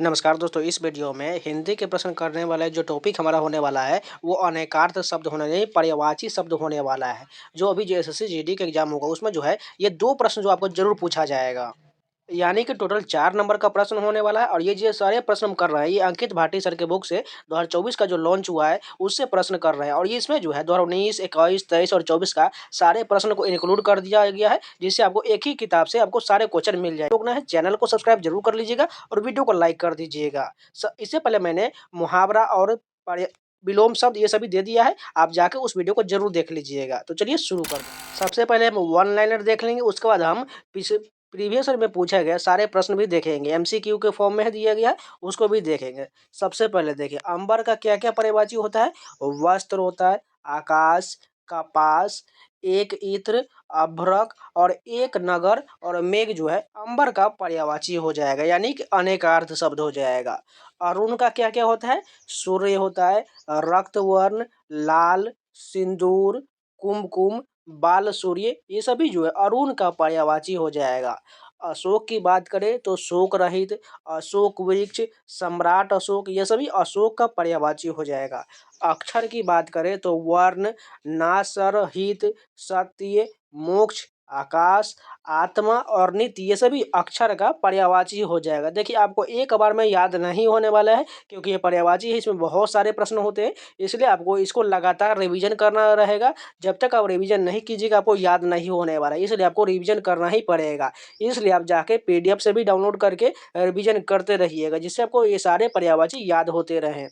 नमस्कार दोस्तों, इस वीडियो में हिंदी के प्रश्न करने वाला जो टॉपिक हमारा होने वाला है, वो अनेकार्थ शब्द होने नहीं, पर्यायवाची शब्द होने वाला है। जो अभी जो एसएससी जीडी का एग्जाम होगा, उसमें जो है ये 2 प्रश्न जो आपको ज़रूर पूछा जाएगा। यानी कि टोटल 4 नंबर का प्रश्न होने वाला है और ये जो सारे प्रश्न हम कर रहे हैं, ये अंकित भाटी सर के बुक से 2024 का जो लॉन्च हुआ है, उससे प्रश्न कर रहे हैं और ये इसमें जो है 2019, 21, 23 और 24 का सारे प्रश्न को इंक्लूड कर दिया गया है, जिससे आपको एक ही किताब से आपको सारे क्वेश्चन मिल जाए। लोग ना है चैनल को सब्सक्राइब जरूर कर लीजिएगा और वीडियो को लाइक कर दीजिएगा। इससे पहले मैंने मुहावरा और विलोम शब्द ये सभी दे दिया है, आप जाके उस वीडियो को जरूर देख लीजिएगा। तो चलिए शुरू कर दें। सबसे पहले हम वन लाइनर देख लेंगे, उसके बाद हम प्रीवियस ईयर में पूछा गया सारे प्रश्न भी देखेंगे, एमसीक्यू के फॉर्म में दिया गया है, उसको भी देखेंगे। सबसे पहले देखिए, अंबर का क्या क्या पर्यायवाची होता है। वस्त्र होता है, आकाश, कपास, एक इत्र, अभ्रक और एक नगर और मेघ जो है अंबर का पर्यायवाची हो जाएगा, यानी कि अनेकार्थ शब्द हो जाएगा। अरुण का क्या क्या होता है। सूर्य होता है, रक्तवर्ण, लाल, सिंदूर, कुमकुम, बाल सूर्य, ये सभी जो है अरुण का पर्यायवाची हो जाएगा। अशोक की बात करें तो शोक रहित, अशोक वृक्ष, सम्राट अशोक, ये सभी अशोक का पर्यायवाची हो जाएगा। अक्षर की बात करें तो वर्ण, नासर, हित, सत्य, मोक्ष, आकाश, आत्मा और नित्य, ये सभी अक्षर का पर्यायवाची हो जाएगा। देखिए, आपको एक बार में याद नहीं होने वाला है, क्योंकि ये पर्यायवाची है, इसमें बहुत सारे प्रश्न होते हैं, इसलिए आपको इसको लगातार रिवीजन करना रहेगा। जब तक आप रिवीजन नहीं कीजिएगा, आपको याद नहीं होने वाला है, इसलिए आपको रिवीजन करना ही पड़ेगा। इसलिए आप जाके पीडीएफ से भी डाउनलोड करके रिवीजन करते रहिएगा, जिससे आपको ये सारे पर्यायवाची याद होते रहें।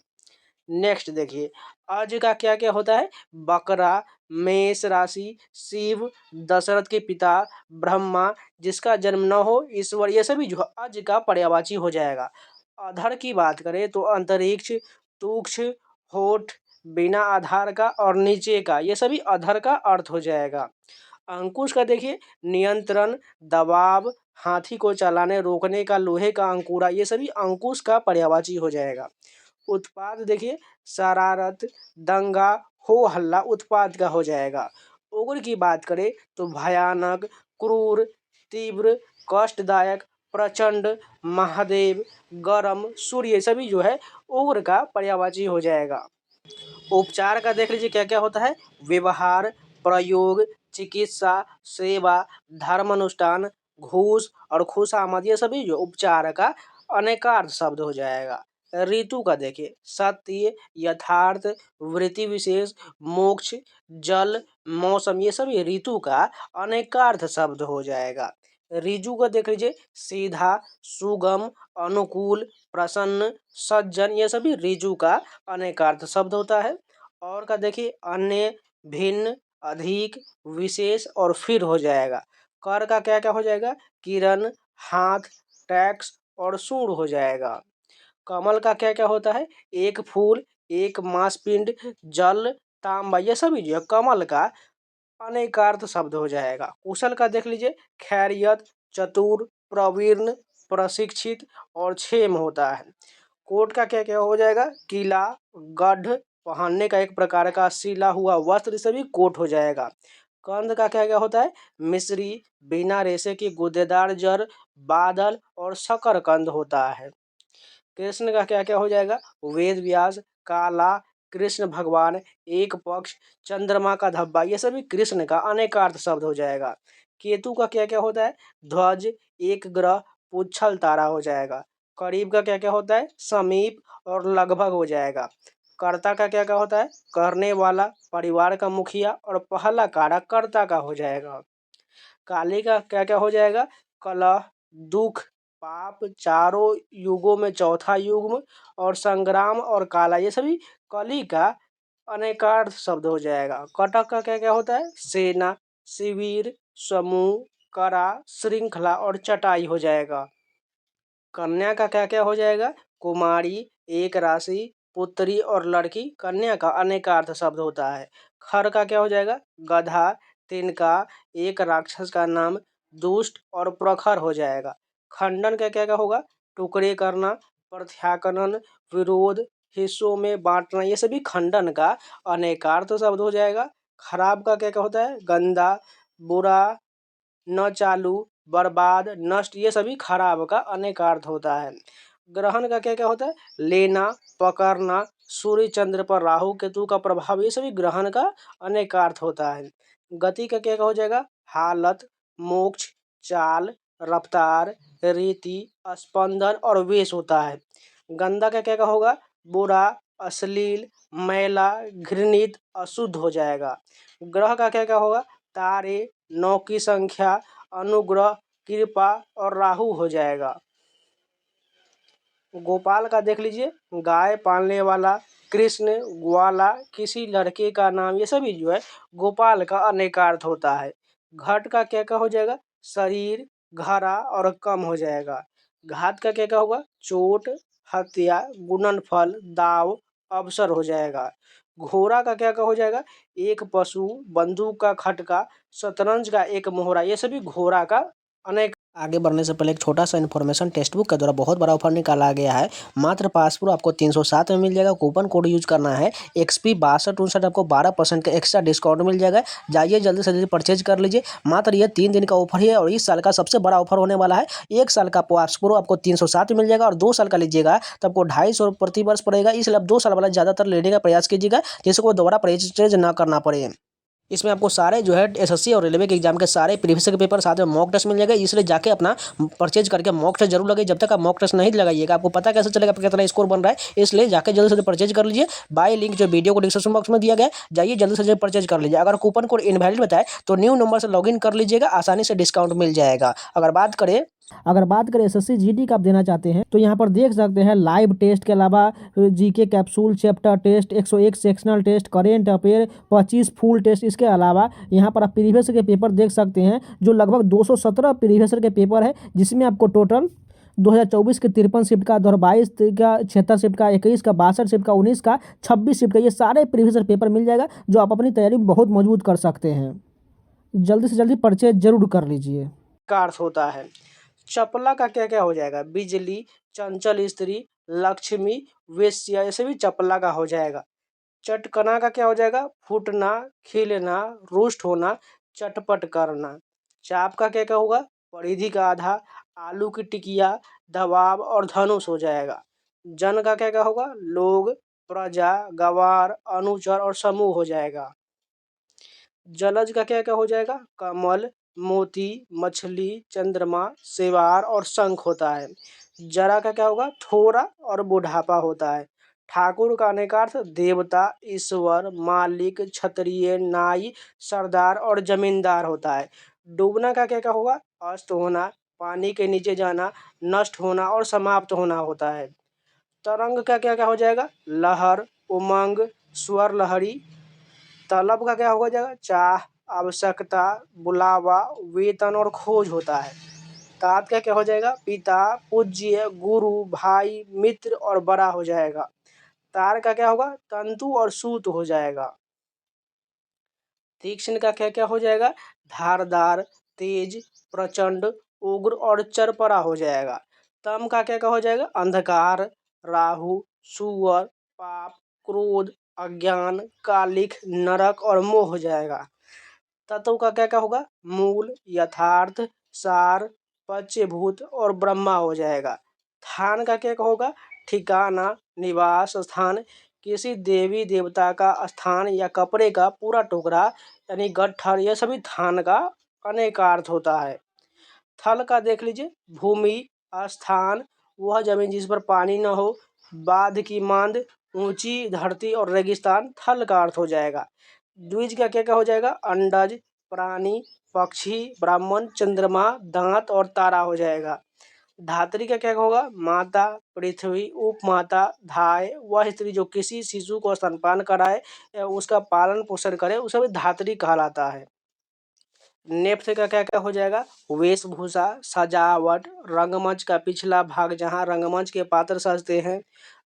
नेक्स्ट देखिए, अज का क्या क्या होता है। बकरा, मेष राशि, शिव, दशरथ के पिता, ब्रह्मा, जिसका जन्म न हो, ईश्वर, ये सभी जो अज का पर्यायवाची हो जाएगा। अधर की बात करें तो अंतरिक्ष, तुक्ष, होठ, बिना आधार का और नीचे का, ये सभी अधर का अर्थ हो जाएगा। अंकुश का देखिए, नियंत्रण, दबाव, हाथी को चलाने रोकने का लोहे का अंकुरा, ये सभी अंकुश का पर्यायवाची हो जाएगा। उत्पाद देखिए, शरारत, दंगा, हो हल्ला उत्पाद का हो जाएगा। उग्र की बात करें तो भयानक, क्रूर, तीव्र, कष्टदायक, प्रचंड, महादेव, गरम, सूर्य, सभी जो है उग्र का पर्यायवाची हो जाएगा। उपचार का देख लीजिए क्या क्या होता है। व्यवहार, प्रयोग, चिकित्सा, सेवा, धर्म अनुष्ठान, घूस और खुशामद, ये सभी जो उपचार का अनेकार्थ शब्द हो जाएगा। ऋतु का देखिए, सत्य, यथार्थ, वृत्ति विशेष, मोक्ष, जल, मौसम, ये सभी ऋतु का अनेकार्थ शब्द हो जाएगा। ऋजु का देख लीजिए, सीधा, सुगम, अनुकूल, प्रसन्न, सज्जन, ये सभी ऋजु का अनेकार्थ शब्द होता है। और का देखिए, अन्य, भिन्न, अधिक, विशेष और फिर हो जाएगा। कर का क्या क्या हो जाएगा। किरण, हाथ, टैक्स और सूंड हो जाएगा। कमल का क्या क्या होता है। एक फूल, एक मांसपिंड, जल, तांबा, ये सभी जो है कमल का अनेकार्थ शब्द हो जाएगा। कुशल का देख लीजिए, खैरियत, चतुर, प्रवीण, प्रशिक्षित और क्षेम होता है। कोट का क्या क्या हो जाएगा। किला, गढ़, पहनने का एक प्रकार का सिला हुआ वस्त्र, सभी कोट हो जाएगा। कंद का क्या क्या होता है। मिश्री, बिना रेशे की गूदेदार जड़, बादल और शकरकंद होता है। कृष्ण का क्या क्या हो जाएगा। वेद व्यास, काला, कृष्ण भगवान, एक पक्ष, चंद्रमा का धब्बा, ये सभी कृष्ण का अनेकार्थ शब्द हो जाएगा। केतु का क्या क्या होता है। ध्वज, एक ग्रह, पुच्छल तारा हो जाएगा। करीब का क्या क्या होता है। समीप और लगभग हो जाएगा। कर्ता का क्या क्या होता है। करने वाला, परिवार का मुखिया और पहला कारक कर्ता का हो जाएगा। काली का क्या क्या हो जाएगा। कलह, दुख, पाप, चारों युगों में चौथा युग और संग्राम और काला, ये सभी कली का अनेकार्थ शब्द हो जाएगा। कटक का क्या क्या होता है। सेना, शिविर, समूह, करा, श्रृंखला और चटाई हो जाएगा। कन्या का क्या क्या हो जाएगा। कुमारी, एक राशि, पुत्री और लड़की, कन्या का अनेकार्थ शब्द होता है। खर का क्या हो जाएगा। गधा, तिनका, एक राक्षस का नाम, दुष्ट और प्रखर हो जाएगा। खंडन का क्या क्या होगा। टुकड़े करना, प्रत्याकलन, विरोध, हिस्सों में बांटना, ये सभी खंडन का अनेकार्थ शब्द हो जाएगा। खराब का क्या क्या होता है। गंदा, बुरा, न चालू, बर्बाद, नष्ट, ये सभी खराब का अनेकार्थ होता है। ग्रहण का क्या क्या होता है? लेना, पकड़ना, सूर्य चंद्र पर राहु केतु का प्रभाव, ये सभी ग्रहण का अनेकार्थ होता है। गति का क्या क्या हो जाएगा? हालत, मोक्ष, चाल, रफ्तार, रीति, स्पंदन और वेश होता है। गंदा का क्या क्या होगा? बुरा, अश्लील, मैला, घृणित, अशुद्ध हो जाएगा। ग्रह का क्या क्या होगा? तारे, नौ की संख्या, अनुग्रह, कृपा और राहु हो जाएगा। गोपाल का देख लीजिए, गाय पालने वाला, कृष्ण, ग्वाला, किसी लड़के का नाम, ये सभी जो है गोपाल का अनेकार्थ होता है। घट का क्या क्या हो जाएगा? शरीर, घड़ा और कम हो जाएगा। घात का क्या क्या होगा? चोट, हत्या, गुणनफल, दाव, अवसर हो जाएगा। घोड़ा का क्या क्या हो जाएगा? एक पशु, बंदूक का खटका, शतरंज का एक मोहरा, ये सभी घोड़ा का अनेक। आगे बढ़ने से पहले एक छोटा सा इन्फॉर्मेशन, टेक्स्ट बुक के द्वारा बहुत बड़ा ऑफर निकाला गया है। मात्र पासपोर्ट आपको 307 में मिल जाएगा। कूपन कोड यूज करना है XP 6259, आपको 12% का एक्स्ट्रा डिस्काउंट मिल जाएगा। जाइए जल्दी से जल्दी परचेज कर लीजिए। मात्र ये 3 दिन का ऑफर ही है और इस साल का सबसे बड़ा ऑफर होने वाला है। 1 साल का पासपोर्ट आपको 307 में मिल जाएगा और 2 साल का लीजिएगा तो आपको 250 प्रति वर्ष पड़ेगा। इसलिए आप 2 साल वाला ज़्यादातर लेने का प्रयास कीजिएगा, जिससे कोई दोबारा परचेज ना करना पड़े। इसमें आपको सारे जो है SSC और रेलवे के एग्जाम के सारे प्रीवियस के पेपर साथ में मॉक टेस्ट मिल जाएगा। इसलिए जाके अपना परचेज करके मॉक टेस्ट जरूर लगाइए। जब तक आप मॉक टेस्ट नहीं लगाइएगा आपको पता कैसे चलेगा आपका कितना स्कोर बन रहा है। इसलिए जाके जल्दी से जल्दी परचेज कर लीजिए। बाय लिंक जो वीडियो को डिस्क्रिप्शन बॉक्स में दिया गया है, जाइए जल्दी से जल्दी परचेज कर लीजिए। अगर कूपन कोड इनवैलिड बताए तो न्यू नंबर से लॉगिन कर लीजिएगा, आसानी से डिस्काउंट मिल जाएगा। अगर बात करें SSC GD का आप देना चाहते हैं तो यहाँ पर देख सकते हैं लाइव टेस्ट के अलावा GK capsule, chapter test, 101 sectional test, current affair, 25 full test. इसके अलावा यहाँ पर आप प्रीवियस के पेपर देख सकते हैं जो लगभग 217 प्रीवियस के पेपर है, जिसमें आपको टोटल 2024 के 53 शिफ्ट का, 2022 का 76 शिफ्ट का, 21 का 62 शिफ्ट का, 19 का 26 शिफ्ट का, ये सारे प्रीवियस पेपर मिल जाएगा जो आप अपनी तैयारी बहुत मजबूत कर सकते हैं। जल्दी से जल्दी परचेज जरूर कर लीजिए। कार्स होता है। चपला का क्या क्या हो जाएगा? बिजली, चंचल स्त्री, लक्ष्मी, वेश्या, ऐसे भी चपला का हो जाएगा। चटकना का क्या हो जाएगा? फूटना, खिलना, रुष्ट होना, चटपट करना। चाप का क्या क्या होगा? परिधि का आधा, आलू की टिकिया, दबाव और धनुष हो जाएगा। जन का क्या क्या होगा? लोग, प्रजा, गवार, अनुचर और समूह हो जाएगा। जलज का क्या क्या हो जाएगा? कमल, मोती, मछली, चंद्रमा, सेवार और शंख होता है। जरा का क्या होगा? थोड़ा और बुढ़ापा होता है। ठाकुर का अनेकार्थ देवता, ईश्वर, मालिक, क्षत्रिय, नाई, सरदार और जमींदार होता है। डूबना का क्या क्या होगा? अस्त होना, पानी के नीचे जाना, नष्ट होना और समाप्त होना होता है। तरंग का क्या क्या हो जाएगा? लहर, उमंग, स्वर लहरी। तलब का क्या हो जाएगा? चाह, आवश्यकता, बुलावा, वेतन और खोज होता है। तात का क्या हो जाएगा? पिता, पूज्य, गुरु, भाई, मित्र और बड़ा हो जाएगा। तार का क्या होगा? तंतु और सूत हो जाएगा। तीक्ष्ण का क्या क्या हो जाएगा? धारदार, तेज, प्रचंड, उग्र और चरपरा हो जाएगा। तम का क्या क्या हो जाएगा? अंधकार, राहु, सुअर, पाप, क्रोध, अज्ञान, कालिख, नरक और मोह हो जाएगा। तत्व का क्या क्या होगा? मूल, यथार्थ, सार, पच्यभूत और ब्रह्मा हो जाएगा। थान का क्या क्या होगा? ठिकाना, निवास स्थान, किसी देवी देवता का स्थान या कपड़े का पूरा टुकड़ा यानी गट्ठर, यह सभी थान का अनेकार्थ होता है। थल का देख लीजिए, भूमि, स्थान, वह जमीन जिस पर पानी न हो, बाध की मांद, ऊंची धरती और रेगिस्तान थल का अर्थ हो जाएगा। द्विज का क्या क्या हो जाएगा? अंडज, प्राणी, पक्षी, ब्राह्मण, चंद्रमा, दांत और तारा हो जाएगा। धात्री का क्या होगा? माता, पृथ्वी, उपमाता, धाय, वह स्त्री जो किसी शिशु को स्तनपान कराए या उसका पालन पोषण करे उसे भी धात्री कहलाता है। नेपथ का क्या क्या हो जाएगा? वेशभूषा, सजावट, रंगमंच का पिछला भाग जहाँ रंगमंच के पात्र सजते हैं।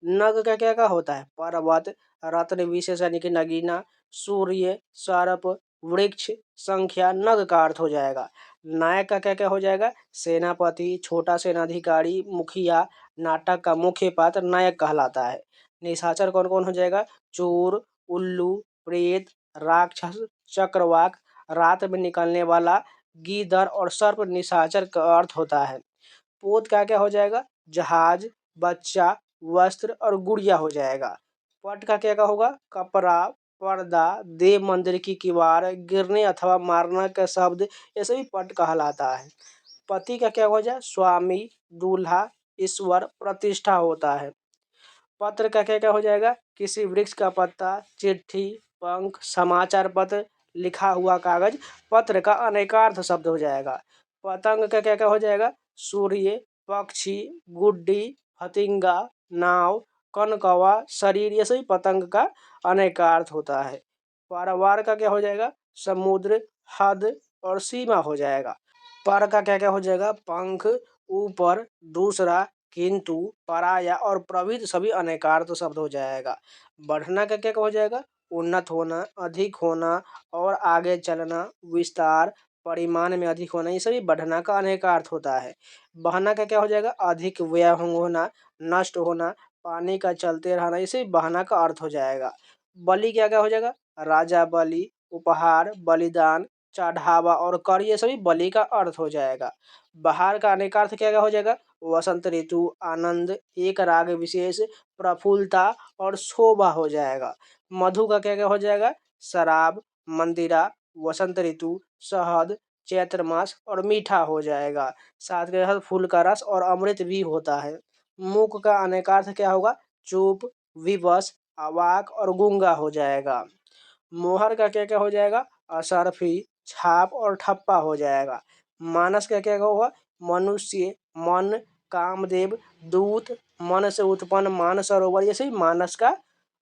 नग का क्या क्या होता है? पर्वत, रत्न विशेष यानी कि नगीना, सूर्य, सर्प, वृक्ष, संख्या, नग का अर्थ हो जाएगा। नायक का क्या क्या हो जाएगा? सेनापति, छोटा सेनाधिकारी, मुखिया, नाटक का मुख्य पात्र नायक कहलाता है। निशाचर कौन कौन हो जाएगा? चोर, उल्लू, प्रेत, राक्षस, चक्रवाक, रात में निकलने वाला, गीदड़ और सर्प निशाचर का अर्थ होता है। पोत का क्या हो जाएगा? जहाज, बच्चा, वस्त्र और गुड़िया हो जाएगा। पट का क्या क्या होगा? कपड़ा, पर्दा, देव मंदिर की किवाड़, गिरने अथवा मारना का शब्द, ये सभी पट कहलाता है। पति का क्या हो जाए? स्वामी, दूल्हा, ईश्वर, प्रतिष्ठा होता है। पत्र का क्या क्या हो जाएगा? किसी वृक्ष का पत्ता, चिट्ठी, पंख, समाचार पत्र, लिखा हुआ कागज, पत्र का अनेकार्थ शब्द हो जाएगा। पतंग का क्या क्या हो जाएगा? सूर्य, पक्षी, गुड्डी, फतिंगा, नाव, कनकौवा, शरीर, ये सभी पतंग का अनेकार्थ होता है। पारावार का क्या हो जाएगा? समुद्र, हद और सीमा हो जाएगा। पर का क्या क्या हो जाएगा? पंख, ऊपर, दूसरा, किंतु, पराया और प्रविध सभी अनेकार्थ शब्द हो जाएगा। बढ़ना का क्या क्या हो जाएगा? उन्नत होना, अधिक होना और आगे चलना, विस्तार, परिमाण में अधिक होना, ये सभी बढ़ना का अनेकार्थ होता है। बहना का क्या हो जाएगा? अधिक व्यय होना, नष्ट होना, पानी का चलते रहना, इसे बहना का अर्थ हो जाएगा। बलि क्या क्या हो जाएगा? राजा बलि, उपहार, बलिदान, चढ़ावा और कर, ये सभी बलि का अर्थ हो जाएगा। बहार का अनेकार्थ क्या क्या हो जाएगा? वसंत ऋतु, आनंद, एक राग विशेष, प्रफुल्लता और शोभा हो जाएगा। मधु का क्या क्या हो जाएगा? शराब, मंदिरा, वसंत ऋतु, शहद, चैत्र मास और मीठा हो जाएगा। साथ के साथ फूल का रस और अमृत भी होता है। मूक का अनेकार्थ क्या होगा? चुप, विवश, अवाक और गूंगा हो जाएगा। मोहर का क्या क्या हो जाएगा? असरफी, छाप और ठप्पा हो जाएगा। मानस का क्या क्या होगा? मनुष्य, मन, कामदेव, दूत, मन से उत्पन्न मानसरोवर, ये सभी मानस का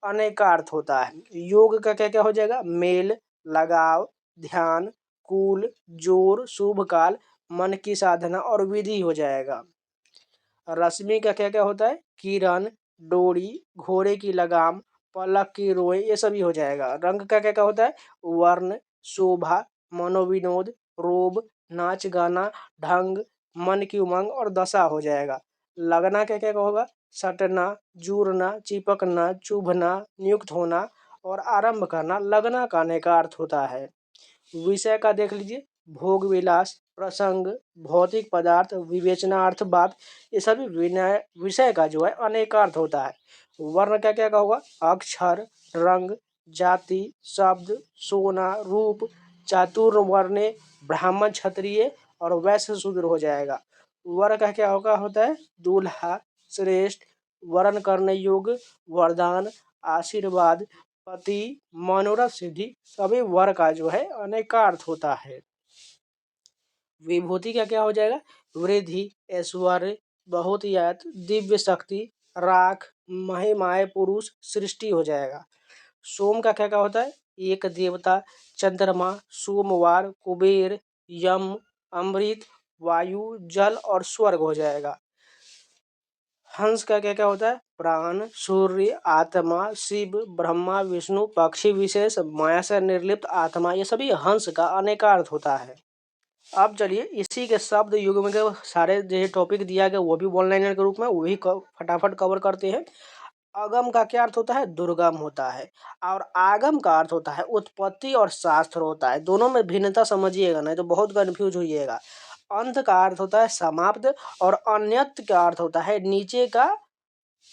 अनेकार्थ होता है। योग का क्या क्या हो जाएगा? मेल, लगाव, ध्यान, कुल, जोर, शुभ काल, मन की साधना और विधि हो जाएगा। रश्मि का क्या क्या होता है? किरण, डोरी, घोड़े की लगाम, पलक की रोए, ये सभी हो जाएगा। रंग का क्या क्या होता है? वर्ण, शोभा, मनोविनोद, रोब, नाच गाना, ढंग, मन की उमंग और दशा हो जाएगा। लगना क्या क्या होगा? सटना, जुड़ना, चिपकना, चुभना, नियुक्त होना और आरंभ करना, लगना का अनेका अर्थ होता है। विषय का देख लीजिए, भोग विलास, प्रसंग, भौतिक पदार्थ, विवेचनार्थ बात, ये सभी विनय विषय का जो है अनेकार्थ होता है। वर्ण क्या क्या का होगा? अक्षर, रंग, जाति, शब्द, सोना, रूप, चातुर्वर्ण्य, ब्राह्मण, क्षत्रिय और वैश्य शूद्र हो जाएगा। वर्ण का क्या होगा? होता है दूल्हा, श्रेष्ठ, वर्ण करने योग्य, वरदान, आशीर्वाद, पति, मनोरथ सिद्धि, सभी वर का जो है अनेकार्थ होता है। विभूति का क्या हो जाएगा? वृद्धि, ऐश्वर्य, बहुतियत, दिव्य शक्ति, राख, महिमाए, पुरुष, सृष्टि हो जाएगा। सोम का क्या क्या होता है? एक देवता, चंद्रमा, सोमवार, कुबेर, यम, अमृत, वायु, जल और स्वर्ग हो जाएगा। हंस का क्या क्या होता है? प्राण, सूर्य, आत्मा, शिव, ब्रह्मा, विष्णु, पक्षी विशेष, माया से निर्लिप्त आत्मा, ये सभी हंस का अनेकार्थ होता है। अब चलिए इसी के शब्द युग में के सारे जो टॉपिक दिया गया वो भी वन लाइनर के रूप में वही फटाफट कवर करते हैं। अगम का क्या अर्थ होता है? दुर्गम होता है। और आगम का अर्थ होता है उत्पत्ति और शास्त्र होता है। दोनों में भिन्नता समझिएगा, नहीं तो बहुत कंफ्यूज होइएगा। अंत का अर्थ होता है समाप्त और अन्यत का अर्थ होता है नीचे का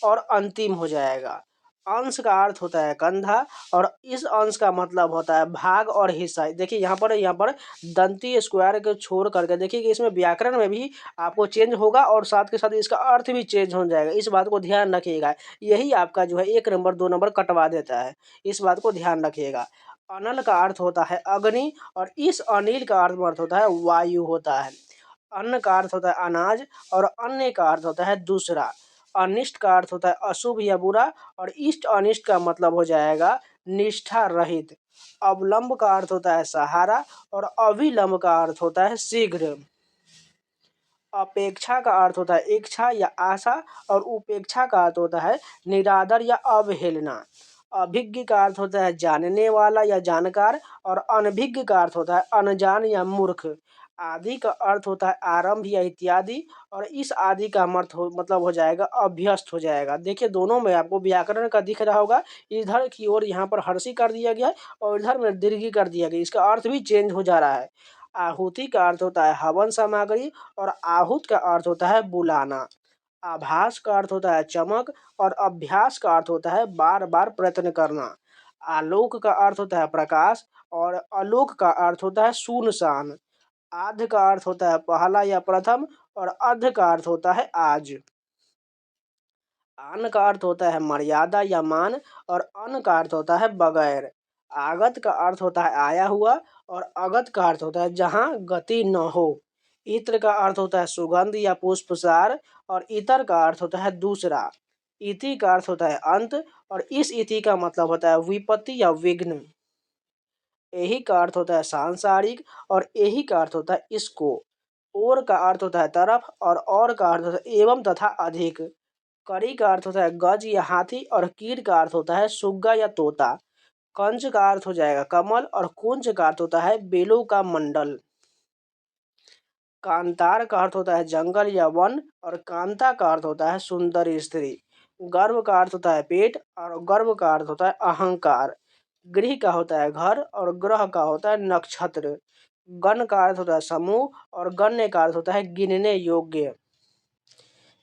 और अंतिम हो जाएगा। अंश का अर्थ होता है कंधा और इस अंश का मतलब होता है भाग और हिस्सा। देखिए यहाँ पर दंती स्क्वायर को छोड़ करके देखिए कि इसमें व्याकरण में भी आपको चेंज होगा और साथ के साथ इसका अर्थ भी चेंज हो जाएगा। इस बात को ध्यान रखिएगा, यही आपका जो है 1 नंबर 2 नंबर कटवा देता है। इस बात को ध्यान रखिएगा। अनल का अर्थ होता है अग्नि और इस अनिल का अर्थ होता है वायु होता है। अन्न का अर्थ होता है अनाज और अन्य का अर्थ होता है दूसरा। अनिष्ट का अर्थ होता है अशुभ या बुरा और इष्ट अनिष्ट का मतलब हो जाएगा निष्ठा रहित। अवलंब का अर्थ होता है सहारा और अविलंब का अर्थ होता है शीघ्र। अपेक्षा का अर्थ होता है इच्छा या आशा और उपेक्षा का अर्थ होता है निरादर या अवहेलना। अभिज्ञ का अर्थ होता है जानने वाला या जानकार और अनभिज्ञ का अर्थ होता है अनजान या मूर्ख। आदि का अर्थ होता है आरंभ या इत्यादि और इस आदि का मतलब हो जाएगा अभ्यस्त हो जाएगा। देखिए दोनों में आपको व्याकरण का दिख रहा होगा, इधर की ओर यहाँ पर हर्षी कर दिया गया है और इधर में दीर्घी कर दिया गया, इसका अर्थ भी चेंज हो जा रहा है। आहुति का अर्थ होता है हवन सामग्री और आहूत का अर्थ होता है बुलाना। आभास का अर्थ होता है चमक और अभ्यास का अर्थ होता है बार बार प्रयत्न करना। आलोक का अर्थ होता है प्रकाश और आलोक का अर्थ होता है सुनसान। आध का अर्थ होता है पहला या प्रथम और अध का अर्थ होता है आज। आन का अर्थ होता है मर्यादा या मान और अन का अर्थ होता है बगैर। आगत का अर्थ होता है आया हुआ और अगत का अर्थ होता है जहाँ गति न हो। इत्र का अर्थ होता है सुगंध या पुष्पसार और इतर का अर्थ होता है दूसरा। इति का अर्थ होता है अंत और इस इति का मतलब होता है विपत्ति या विघ्न। यही का अर्थ होता है सांसारिक और यही का अर्थ होता है इसको। और का अर्थ होता है तरफ और का अर्थ होता है एवं तथा अधिक। करी का अर्थ होता है गज या हाथी और कीट का अर्थ होता है सुग्गा या तोता। कंच का अर्थ हो जाएगा कमल और कुंज का अर्थ होता है बेलों का मंडल। कांतार का अर्थ होता है जंगल या वन और कांता का अर्थ होता है सुंदर स्त्री। गर्भ का अर्थ होता है पेट और गर्भ का अर्थ होता है अहंकार। गृह का होता है घर और ग्रह का होता है नक्षत्र। गण का अर्थ होता है समूह और गण्य का अर्थ होता है गिनने योग्य।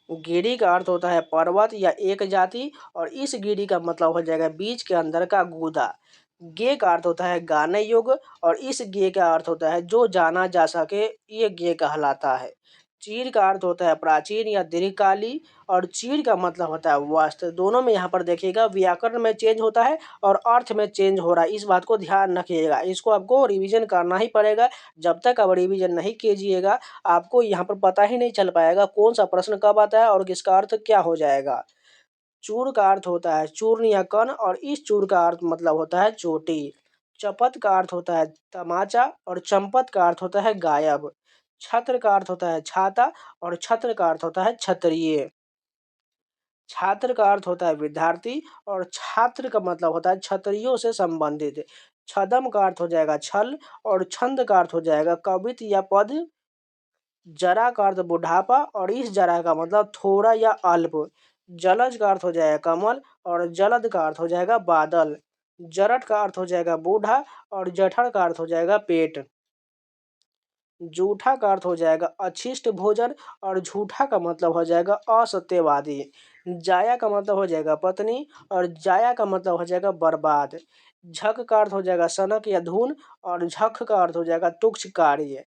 गिरी का अर्थ होता है पर्वत या एक जाति और इस गिरी का मतलब हो जाएगा बीच के अंदर का गूदा। गे का अर्थ होता है गाने योग्य और इस गे का अर्थ होता है जो जाना जा सके, ये गे कहलाता है। चीर का अर्थ होता है प्राचीन या दीर्घकाली और चीर का मतलब होता है वस्त्र। दोनों में यहाँ पर देखिएगा व्याकरण में चेंज होता है और अर्थ में चेंज हो रहा है, इस बात को ध्यान रखिएगा। इसको आपको रिवीजन करना ही पड़ेगा। जब तक आप रिवीजन नहीं कीजिएगा आपको यहाँ पर पता ही नहीं चल पाएगा कौन सा प्रश्न कब आता है और किसका अर्थ क्या हो जाएगा। चूर का अर्थ होता है चूर्ण या कण और इस चूर का अर्थ मतलब होता है चोटी। चपत का अर्थ होता है तमाचा और चंपत का अर्थ होता है गायब। छत्र का अर्थ होता है छाता और छत्र का अर्थ होता है क्षत्रिय। छात्र का अर्थ होता है विद्यार्थी और छात्र का मतलब होता है क्षत्रियों से संबंधित। छदम का अर्थ हो जाएगा छल और छंद का अर्थ हो जाएगा कवित या पद। जरा का अर्थ बुढ़ापा और इस जरा का मतलब थोड़ा या अल्प। जलज का अर्थ हो जाएगा कमल और जलद का अर्थ हो जाएगा बादल। जरठ का अर्थ हो जाएगा बूढ़ा और जठर का अर्थ हो जाएगा पेट। जूठा का अर्थ हो जाएगा अशिष्ट भोजन और झूठा का मतलब हो जाएगा असत्यवादी। जाया का मतलब हो जाएगा पत्नी और जाया का मतलब हो जाएगा बर्बाद। झक का अर्थ हो जाएगा सनक या धुन और झक का अर्थ हो जाएगा तुक्ष कार्य।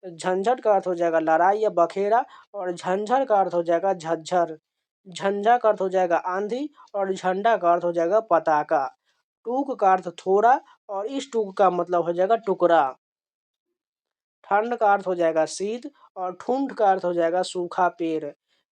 झंझट का अर्थ हो जाएगा लड़ाई या बखेड़ा और झंझर का अर्थ हो जाएगा झज्झर। झंझा का अर्थ हो जाएगा आंधी और झंडा का अर्थ हो जाएगा पताका। टूक का अर्थ थोड़ा और इस टूक का मतलब हो जाएगा टुकड़ा। ठंड का अर्थ हो जाएगा शीत और ठुंड का अर्थ हो जाएगा सूखा पेड़।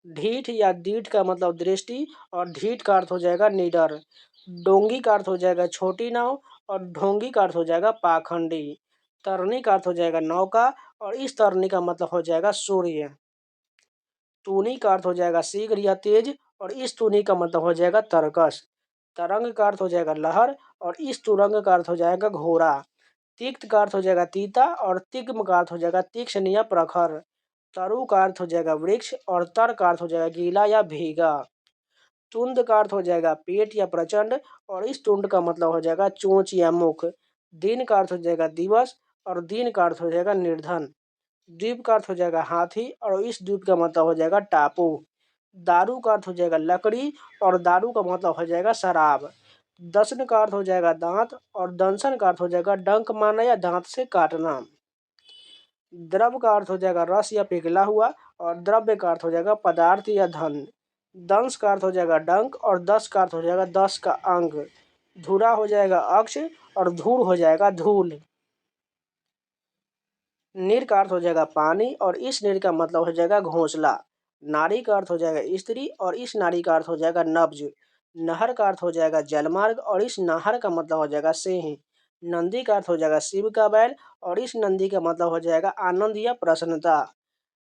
ढीठ या दीठ का मतलब दृष्टि और ढीठ का अर्थ हो जाएगा निडर। डोंगी का अर्थ हो जाएगा छोटी नाव और ढोंगी का अर्थ हो जाएगा पाखंडी। तरनी का अर्थ हो जाएगा नौका और इस तरनी का मतलब हो जाएगा सूर्य। तूनी का अर्थ हो जाएगा शीघ्र या तेज और इस तूनी का मतलब हो जाएगा तरकस। तरंग का अर्थ हो जाएगा लहर और इस तुरंग का अर्थ हो जाएगा घोड़ा। तिक्त का अर्थ हो जाएगा तीता और तिग्म का अर्थ हो जाएगा तीक्ष्ण या प्रखर। तरु का अर्थ हो जाएगा वृक्ष और तर का अर्थ हो जाएगा गीला या भीगा। तुंद का अर्थ हो जाएगा पेट या प्रचंड और इस तुंड का मतलब हो जाएगा चोंच या मुख। दिन का अर्थ हो जाएगा दिवस और दिन का अर्थ हो जाएगा निर्धन। द्वीप का अर्थ हो जाएगा हाथी और इस द्वीप का मतलब हो जाएगा टापू। दारू का अर्थ हो जाएगा लकड़ी और दारू का मतलब हो जाएगा शराब। दशन का अर्थ हो जाएगा दांत और दंशन का अर्थ हो जाएगा डंक मारना या दांत से काटना। द्रव का अर्थ हो जाएगा रस या पिघला हुआ और द्रव्य का अर्थ हो जाएगा पदार्थ या धन। दंश का अर्थ हो जाएगा डंक और दस का अर्थ हो जाएगा दस का अंग। धुरा हो जाएगा अक्ष और धूल हो जाएगा धूल। नीर का अर्थ हो जाएगा पानी और इस नीर का मतलब हो जाएगा घोंसला। नारी का अर्थ हो जाएगा स्त्री और इस नारी का अर्थ हो जाएगा नब्ज। नहर का अर्थ हो जाएगा जलमार्ग और इस नहर का मतलब हो जाएगा सिंह। नंदी का अर्थ हो जाएगा शिव का बैल और इस नंदी का मतलब हो जाएगा आनंद या प्रसन्नता।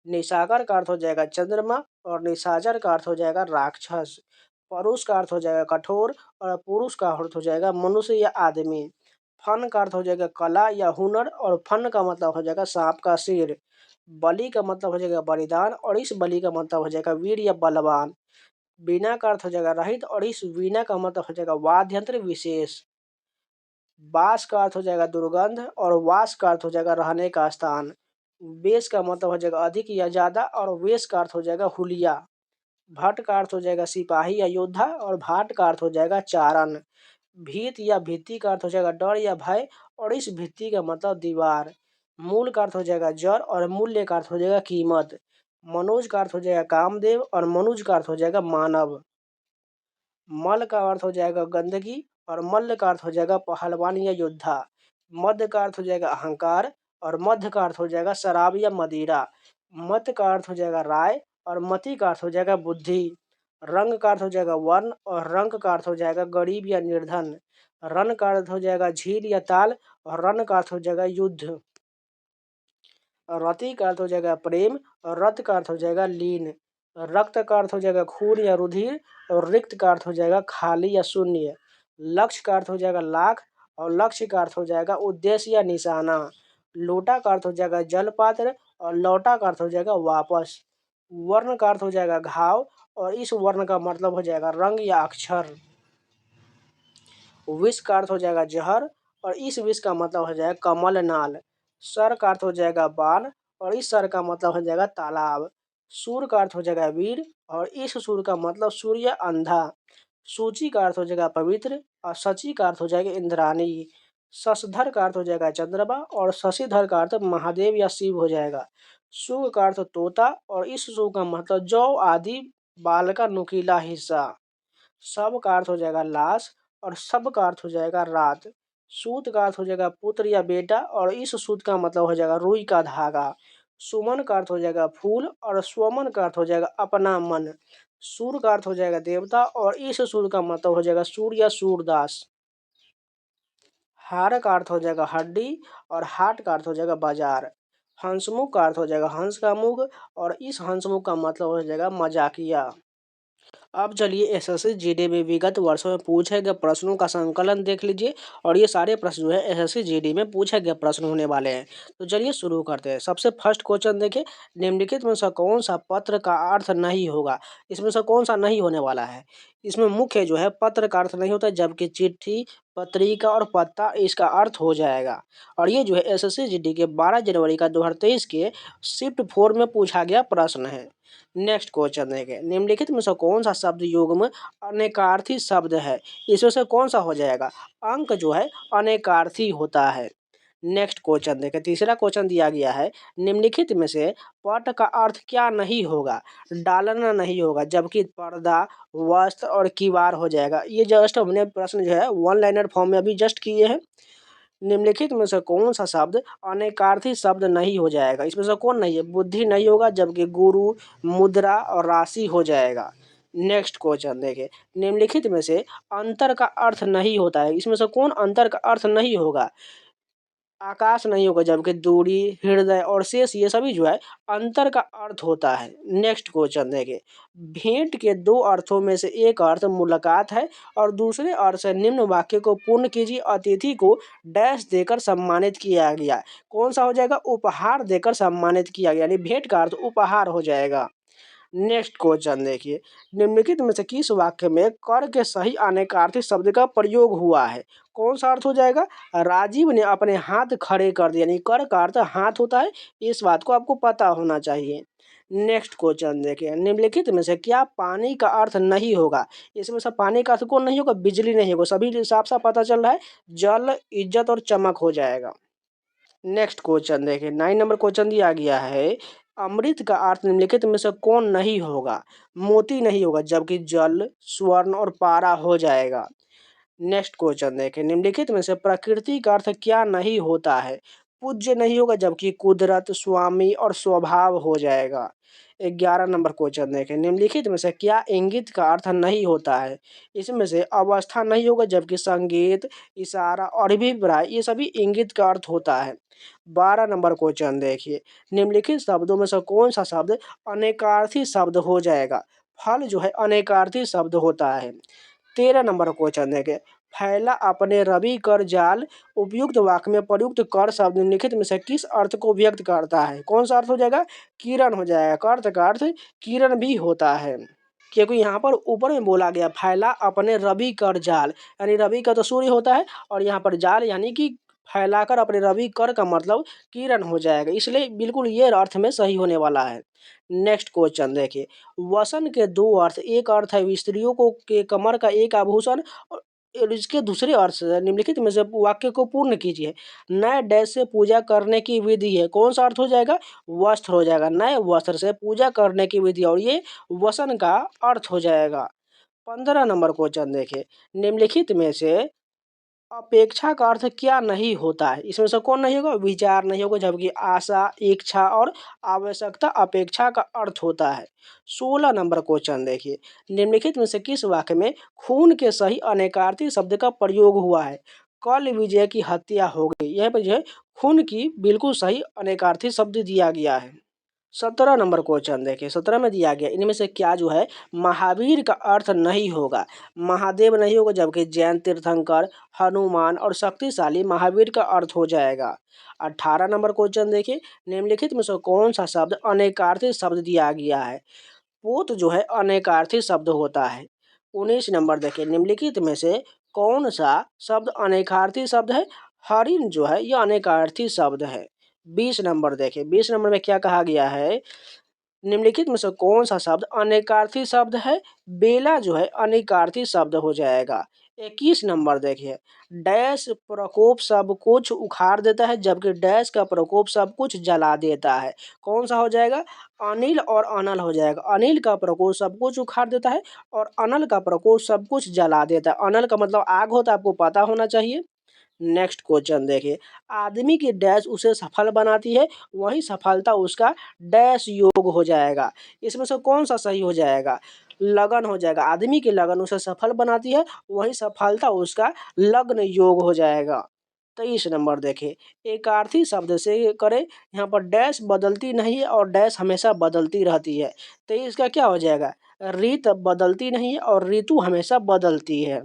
निशाकर का अर्थ हो जाएगा चंद्रमा और निशाचर का अर्थ हो जाएगा राक्षस। परुष का अर्थ हो जाएगा कठोर और पुरुष का अर्थ हो जाएगा मनुष्य या आदमी। फन का अर्थ हो जाएगा कला या हुनर और फन का मतलब हो जाएगा सांप का सिर। बलि का मतलब हो जाएगा बलिदान और इस बलि का मतलब हो जाएगा वीर या बलवान। वीणा का अर्थ हो जाएगा रहित और इस वीणा का मतलब हो जाएगा वाद्य यंत्र विशेष। वास का अर्थ हो जाएगा दुर्गंध और वास का अर्थ हो जाएगा रहने का स्थान। वेश का मतलब हो जाएगा अधिक या ज्यादा और वेश का अर्थ हो जाएगा हुलिया। भट्ट का अर्थ हो जाएगा सिपाही या योद्धा और भाट का अर्थ हो जाएगा चारण। भीत या भित्ति का अर्थ हो जाएगा डर या भय और इस भित्ति का मतलब दीवार। मूल का अर्थ हो जाएगा जड़ और मूल्य का अर्थ हो जाएगा कीमत। मनोज का अर्थ हो जाएगा कामदेव और मनुज का अर्थ हो जाएगा मानव। मल का अर्थ हो जाएगा गंदगी और मल्ल का अर्थ हो जाएगा पहलवान या योद्धा। मध्य का अर्थ हो जाएगा अहंकार और मध्य का अर्थ हो जाएगा शराब या मदिरा। मत का अर्थ हो जाएगा राय और मति का अर्थ हो जाएगा बुद्धि। रंग का अर्थ हो जाएगा वर्ण और रंग का अर्थ हो जाएगा गरीब या निर्धन। रन का अर्थ हो जाएगा झील या ताल और रन का अर्थ हो जाएगा युद्ध। रति का अर्थ हो जाएगा प्रेम और रत का अर्थ हो जाएगा लीन। रक्त का अर्थ हो जाएगा खून या रुधिर और रिक्त का अर्थ हो जाएगा खाली या शून्य। लक्ष्य का अर्थ हो जाएगा लाख और लक्ष्य का अर्थ हो जाएगा उद्देश्य या निशाना। लोटा का अर्थ हो जाएगा जल पात्र और लौटा का अर्थ हो जाएगा वापस। वर्ण का अर्थ हो जाएगा घाव और इस वर्ण का मतलब हो जाएगा रंग या अक्षर। विष का अर्थ हो जाएगा जहर और इस विष का मतलब हो जाएगा कमल नाल। सर का अर्थ हो जाएगा बाण और इस सर का मतलब हो जाएगा तालाब। सूर का अर्थ हो जाएगा वीर और इस सूर का मतलब सूर्य अंधा। सूची का अर्थ हो जाएगा पवित्र और सची का अर्थ हो जाएगा इंद्राणी। शशधर का अर्थ हो जाएगा चंद्रमा और शशिधर का अर्थ महादेव या शिव हो जाएगा। सुग का अर्थ तोता और इस सुग का मतलब जौ आदि बाल का नुकीला हिस्सा। सब का अर्थ हो जाएगा लाश और सब का अर्थ हो जाएगा रात। सूत का अर्थ हो जाएगा पुत्र या बेटा और इस सूत का मतलब हो जाएगा रुई का धागा। सुमन का अर्थ हो जाएगा फूल और स्वमन का अर्थ हो जाएगा अपना मन। सूर का अर्थ हो जाएगा देवता और इस सूर का मतलब हो जाएगा सूर्य या सूरदास। हार का अर्थ हो जाएगा हड्डी और हाट का अर्थ हो जाएगा बाजार। हंसमुख का अर्थ हो जाएगा हंस का मुख और इस हंसमुख का मतलब हो जाएगा मजाकिया। अब चलिए एसएससी जीडी में विगत वर्षों में पूछे गए प्रश्नों का संकलन देख लीजिए और ये सारे प्रश्न जो है एसएससी जीडी में पूछे गए प्रश्न होने वाले हैं। तो चलिए शुरू करते हैं। सबसे फर्स्ट क्वेश्चन देखिए, निम्नलिखित में से कौन सा पत्र का अर्थ नहीं होगा। इसमें से कौन सा नहीं होने वाला है। इसमें मुख्य जो है पत्र का अर्थ नहीं होता, जबकि चिट्ठी, पत्रिका और पत्ता इसका अर्थ हो जाएगा। और ये जो है एसएससी जीडी के 12 जनवरी का 2023 के शिफ्ट 4 में पूछा गया प्रश्न है। नेक्स्ट क्वेश्चन देखें, निम्नलिखित में से कौन सा शब्द युग्म अनेकार्थी शब्द है। इसमें से कौन सा हो जाएगा। अंक जो है अनेकार्थी होता है। नेक्स्ट क्वेश्चन देखें, तीसरा क्वेश्चन दिया गया है, निम्नलिखित में से पट का अर्थ क्या नहीं होगा। डालना नहीं होगा, जबकि पर्दा, वस्त्र और किवाड़ हो जाएगा। ये जस्ट हमने प्रश्न जो है वन लाइनर फॉर्म में अभी जस्ट किए हैं। निम्नलिखित में से कौन सा शब्द अनेकार्थी शब्द नहीं हो जाएगा। इसमें से कौन नहीं है। बुद्धि नहीं होगा, जबकि गुरु, मुद्रा और राशि हो जाएगा। नेक्स्ट क्वेश्चन देखिए, निम्नलिखित में से अंतर का अर्थ नहीं होता है। इसमें से कौन अंतर का अर्थ नहीं होगा। आकाश नहीं होगा, जबकि दूरी, हृदय और शेष ये सभी जो है अंतर का अर्थ होता है। नेक्स्ट क्वेश्चन देखिए, भेंट के दो अर्थों में से एक अर्थ मुलाकात है और दूसरे अर्थ से निम्न वाक्य को पूर्ण कीजिए, अतिथि को डैश देकर सम्मानित किया गया। कौन सा हो जाएगा। उपहार देकर सम्मानित किया गया, यानी भेंट का अर्थ उपहार हो जाएगा। नेक्स्ट क्वेश्चन देखिए, निम्नलिखित में से किस वाक्य में कर के सही अनेकार्थी शब्द का प्रयोग हुआ है। कौन सा अर्थ हो जाएगा। राजीव ने अपने हाथ खड़े कर दिए, यानी कर का अर्थ हाथ होता है। इस बात को आपको पता होना चाहिए। नेक्स्ट क्वेश्चन देखिए, निम्नलिखित में से क्या पानी का अर्थ नहीं होगा। इसमें से पानी का अर्थ कौन नहीं होगा। बिजली नहीं होगा, सभी साफ साफ पता चल रहा है। जल, इज्जत और चमक हो जाएगा। नेक्स्ट क्वेश्चन देखिए, 9 नंबर क्वेश्चन दिया गया है, अमृत का अर्थ निम्नलिखित में से कौन नहीं होगा। मोती नहीं होगा, जबकि जल, स्वर्ण और पारा हो जाएगा। नेक्स्ट क्वेश्चन देखें, निम्नलिखित में से प्रकृति का अर्थ क्या नहीं होता है। पूज्य नहीं होगा, जबकि कुदरत, स्वामी और स्वभाव हो जाएगा। 11 नंबर क्वेश्चन देखें, निम्नलिखित में से क्या इंगित का अर्थ नहीं होता है। इसमें से अवस्था नहीं होगा, जबकि संगीत, इशारा और अभिप्राय ये सभी इंगित का अर्थ होता है। 12 नंबर क्वेश्चन देखिए, निम्नलिखित शब्दों में से कौन सा शब्द अनेकार्थी शब्द हो जाएगा। फल जो है अनेकार्थी शब्द होता है। 13 नंबर क्वेश्चन देखें, फैला अपने रवि कर जाल उपयुक्त वाक्य में प्रयुक्त कर शब्द निम्नलिखित में से किस अर्थ को व्यक्त करता है। कौन सा अर्थ हो जाएगा। किरण हो जाएगा। कर्त का अर्थ किरण भी होता है, क्योंकि यहाँ पर ऊपर में बोला गया फैला अपने रवि कर जाल, यानी रवि का तो सूर्य होता है और यहाँ पर जाल यानी कि फैलाकर अपने रवि कर का मतलब किरण हो जाएगा, इसलिए बिल्कुल ये अर्थ में सही होने वाला है। नेक्स्ट क्वेश्चन देखिए, वसन के दो अर्थ, एक अर्थ है स्त्रियों को के कमर का एक आभूषण, और इसके दूसरे अर्थ से निम्नलिखित में से वाक्य को पूर्ण कीजिए। नए डैश से पूजा करने की विधि है, कौन सा अर्थ हो जाएगा? वस्त्र हो जाएगा, नए वस्त्र से पूजा करने की विधि, और ये वसन का अर्थ हो जाएगा। 15 नंबर क्वेश्चन देखिए, निम्नलिखित में से अपेक्षा का अर्थ क्या नहीं होता है? इसमें से कौन नहीं होगा? विचार नहीं होगा, जबकि आशा, इच्छा और आवश्यकता अपेक्षा का अर्थ होता है। 16 नंबर क्वेश्चन देखिए, निम्नलिखित में से किस वाक्य में खून के सही अनेकार्थी शब्द का प्रयोग हुआ है? कल विजय की हत्या हो गई, यहाँ पर जो है खून की बिल्कुल सही अनेकार्थी शब्द दिया गया है। 17 नंबर क्वेश्चन देखिए, 17 में दिया गया इनमें से क्या जो है महावीर का अर्थ नहीं होगा? महादेव नहीं होगा, जबकि जैन, तीर्थंकर, हनुमान और शक्तिशाली महावीर का अर्थ हो जाएगा। 18 नंबर क्वेश्चन देखिए, निम्नलिखित में से कौन सा शब्द अनेकार्थी शब्द दिया गया है? पोत जो है अनेकार्थी शब्द होता है। 19 नंबर देखिए, निम्नलिखित में से कौन सा शब्द अनेकार्थी शब्द है? हरिण जो है यह अनेकार्थी शब्द है। 20 नंबर देखिए, 20 नंबर में क्या कहा गया है? निम्नलिखित में से कौन सा शब्द अनेकार्थी शब्द है? बेला जो है अनेकार्थी शब्द हो जाएगा। 21 नंबर देखिए, डैश प्रकोप सब कुछ उखाड़ देता है, जबकि डैश का प्रकोप सब कुछ जला देता है, कौन सा हो जाएगा? अनिल और अनल हो जाएगा। अनिल का प्रकोप सब कुछ उखाड़ देता है और अनल का प्रकोप सब कुछ जला देता है। अनल का मतलब आग होता है, आपको पता होना चाहिए। नेक्स्ट क्वेश्चन देखिए, आदमी की डैश उसे सफल बनाती है, वही सफलता उसका डैश योग हो जाएगा। इसमें से कौन सा सही हो जाएगा? लगन हो जाएगा। आदमी की लगन उसे सफल बनाती है, वही सफलता उसका लग्न योग हो जाएगा। 23 नंबर देखिए, एकार्थी शब्द से करें, यहाँ पर डैश बदलती नहीं है और डैश हमेशा बदलती रहती है, तो इसका क्या हो जाएगा? रीत बदलती नहीं है और ऋतु हमेशा बदलती है।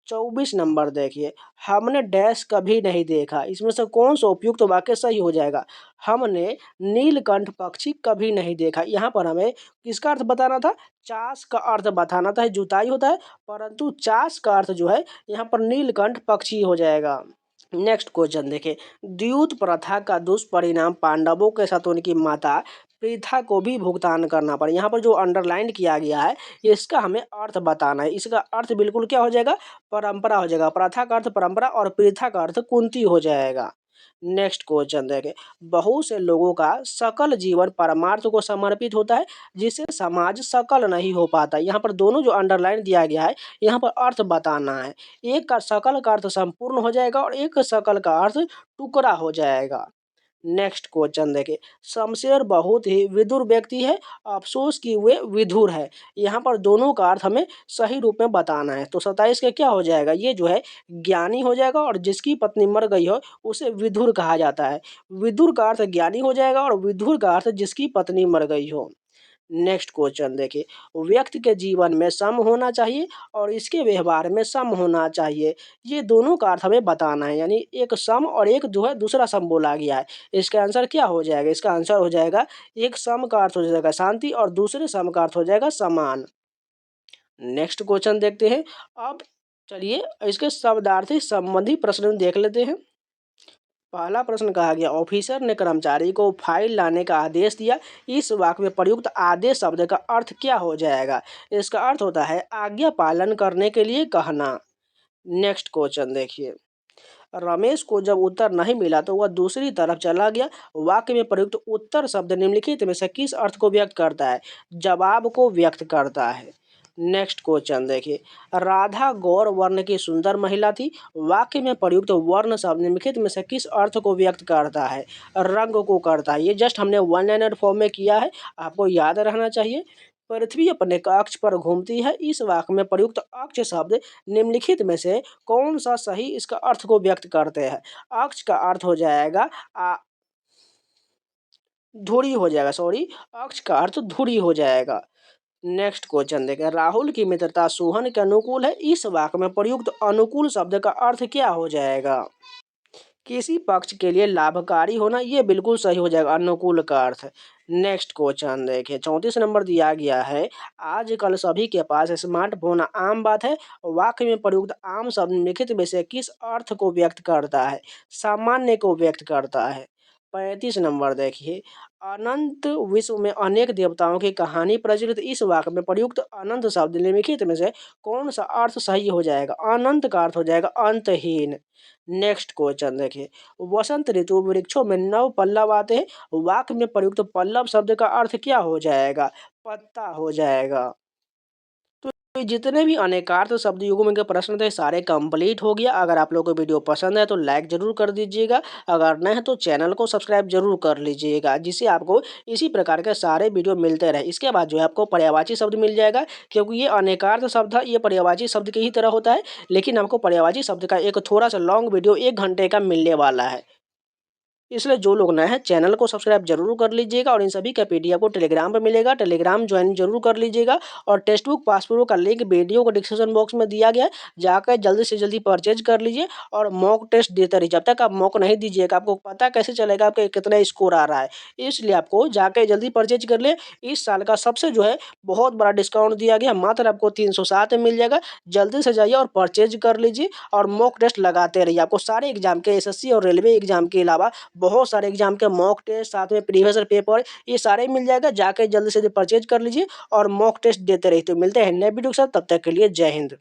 24 नंबर देखिए, हमने डैश कभी नहीं देखा, इसमें से कौन सा उपयुक्त वाक्य सही हो जाएगा? हमने नीलकंठ पक्षी कभी नहीं देखा, यहाँ पर हमें किसका अर्थ बताना था? चाष का अर्थ बताना था, जुताई होता है, परंतु चाष का अर्थ जो है यहाँ पर नीलकंठ पक्षी हो जाएगा। नेक्स्ट क्वेश्चन देखिए, द्यूत प्रथा का दुष्परिणाम पांडवों के साथ उनकी माता पृथा को भी भुगतान करना पड़ा। यहाँ पर जो अंडरलाइन किया गया है इसका हमें अर्थ बताना है। इसका अर्थ बिल्कुल क्या हो जाएगा? परंपरा हो जाएगा। प्रथा का अर्थ परंपरा और पृथा का अर्थ कुंती हो जाएगा। नेक्स्ट क्वेश्चन देखें, बहुत से लोगों का सकल जीवन परमार्थ को समर्पित होता है, जिससे समाज सकल नहीं हो पाता। यहाँ पर दोनों जो अंडरलाइन दिया गया है यहाँ पर अर्थ बताना है। एक का सकल का अर्थ संपूर्ण हो जाएगा और एक सकल का अर्थ टुकड़ा हो जाएगा। नेक्स्ट क्वेश्चन देखें, शमशेर बहुत ही विदुर व्यक्ति है, अफसोस कि वे विधुर है। यहाँ पर दोनों का अर्थ हमें सही रूप में बताना है, तो 27 का क्या हो जाएगा? ये जो है ज्ञानी हो जाएगा और जिसकी पत्नी मर गई हो उसे विधुर कहा जाता है। विदुर का अर्थ ज्ञानी हो जाएगा और विधुर का अर्थ जिसकी पत्नी मर गई हो। नेक्स्ट क्वेश्चन देखिए, व्यक्ति के जीवन में सम होना चाहिए और इसके व्यवहार में सम होना चाहिए, ये दोनों का अर्थ हमें बताना है। यानी एक सम और एक जो है दूसरा सम बोला गया है। इसका आंसर क्या हो जाएगा? इसका आंसर हो जाएगा, एक सम का अर्थ हो जाएगा शांति और दूसरे सम का अर्थ हो जाएगा समान। नेक्स्ट क्वेश्चन देखते हैं। अब चलिए इसके शब्दार्थी संबंधी प्रश्न देख लेते हैं। पहला प्रश्न कहा गया, ऑफिसर ने कर्मचारी को फाइल लाने का आदेश दिया, इस वाक्य में प्रयुक्त आदेश शब्द का अर्थ क्या हो जाएगा? इसका अर्थ होता है आज्ञा पालन करने के लिए कहना। नेक्स्ट क्वेश्चन देखिए, रमेश को जब उत्तर नहीं मिला तो वह दूसरी तरफ चला गया, वाक्य में प्रयुक्त उत्तर शब्द निम्नलिखित में से किस अर्थ को व्यक्त करता है? जवाब को व्यक्त करता है। नेक्स्ट क्वेश्चन देखिए, राधा गौर वर्ण की सुंदर महिला थी, वाक्य में प्रयुक्त वर्ण शब्द निम्नलिखित में से किस अर्थ को व्यक्त करता है? रंग को करता है। ये जस्ट हमने वन लाइनर फॉर्म में किया है, आपको याद रहना चाहिए। पृथ्वी अपने अक्ष पर घूमती है, इस वाक्य में प्रयुक्त अक्ष शब्द निम्नलिखित में से कौन सा सही इसका अर्थ को व्यक्त करते हैं? अक्ष का अर्थ हो जाएगा धुरी हो जाएगा, सॉरी, अक्ष का अर्थ धुरी हो जाएगा। नेक्स्ट क्वेश्चन देखें, राहुल की मित्रता सोहन के अनुकूल है, इस वाक्य में प्रयुक्त अनुकूल शब्द का अर्थ क्या हो जाएगा? किसी पक्ष के लिए लाभकारी होना, ये बिल्कुल सही हो जाएगा अनुकूल का अर्थ। नेक्स्ट क्वेश्चन देखिए 34 नंबर दिया गया है, आजकल सभी के पास स्मार्टफोन आम बात है। वाक्य में प्रयुक्त आम शब्द निम्नलिखित में से किस अर्थ को व्यक्त करता है? सामान्य को व्यक्त करता है। 35 नंबर देखिए, अनंत विश्व में अनेक देवताओं की कहानी प्रचलित, इस वाक्य में प्रयुक्त अनंत शब्द निम्नलिखित में से कौन सा अर्थ सही हो जाएगा? अनंत का अर्थ हो जाएगा अंतहीन। नेक्स्ट क्वेश्चन देखिए, वसंत ऋतु वृक्षों में नव पल्लव आते हैं, वाक्य में प्रयुक्त पल्लव शब्द का अर्थ क्या हो जाएगा? पत्ता हो जाएगा। तो जितने भी अनेकार्थ शब्द युग्म के प्रश्न थे सारे कंप्लीट हो गया। अगर आप लोगों को वीडियो पसंद है तो लाइक जरूर कर दीजिएगा, अगर नहीं है तो चैनल को सब्सक्राइब जरूर कर लीजिएगा, जिससे आपको इसी प्रकार के सारे वीडियो मिलते रहे। इसके बाद जो है आपको पर्यायवाची शब्द मिल जाएगा, क्योंकि ये अनेकार्थ शब्द है, ये पर्यायवाची शब्द की ही तरह होता है, लेकिन आपको पर्यायवाची शब्द का एक थोड़ा सा लॉन्ग वीडियो 1 घंटे का मिलने वाला है। इसलिए जो लोग नए हैं चैनल को सब्सक्राइब जरूर कर लीजिएगा, और इन सभी का पीडीएफ आपको टेलीग्राम पे मिलेगा, टेलीग्राम ज्वाइन जरूर कर लीजिएगा। और टेक्स्ट बुक पासबुक का लिंक वीडियो को डिस्क्रिप्शन बॉक्स में दिया गया है, जाकर जल्दी से जल्दी परचेज कर लीजिए और मॉक टेस्ट देते रहिए। जब तक आप मॉक नहीं दीजिएगा आपको पता कैसे चलेगा आपका कितना स्कोर आ रहा है? इसलिए आपको जाकर जल्दी परचेज कर ले। इस साल का सबसे जो है बहुत बड़ा डिस्काउंट दिया गया, मात्र आपको 307 में मिल जाएगा। जल्दी से जाइए और परचेज कर लीजिए और मॉक टेस्ट लगाते रहिए। आपको सारे एग्जाम के एसएससी और रेलवे एग्जाम के अलावा बहुत सारे एग्जाम के मॉक टेस्ट, साथ में प्रीवियस पेपर, ये सारे मिल जाएगा। जाके जल्दी से परचेज कर लीजिए और मॉक टेस्ट देते रहिए। तो मिलते हैं नए वीडियो के साथ, तब तक के लिए जय हिंद।